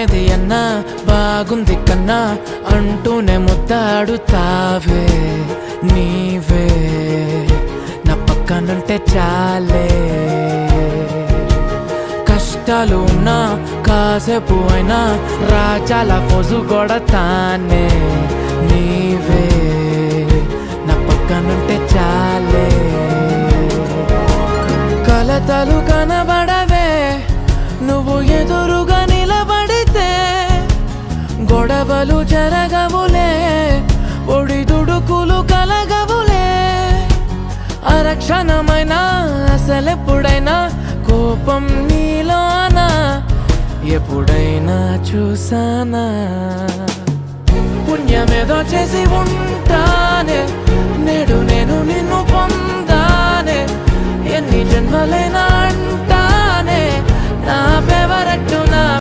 ఏది అన్నా బాగుంది కన్నా అంటూనే ముద్దాడుతావే నీవే నా పక్కనుంటే చాలే. కష్టాలు ఉన్నా కాసేపు అయినా రాజాల ఫోజు కొడతానే నీవే నా పక్కనుంటే చాలే. కలతలు కనబడవే నువ్వు ఎదురుగా నిలబడితే, గొడవలు జరగవులే ఒడిదుడుకులు కలగవులే. అరక్షణమైనా అసలెప్పుడైనా కోపం నీలోనా ఎప్పుడైనా చూసానా? పుణ్యమేదో చేసి ఉంటానే నేడు నేను నిన్ను పొందానే. ఎన్ని జన్మలైనా అంటానే నా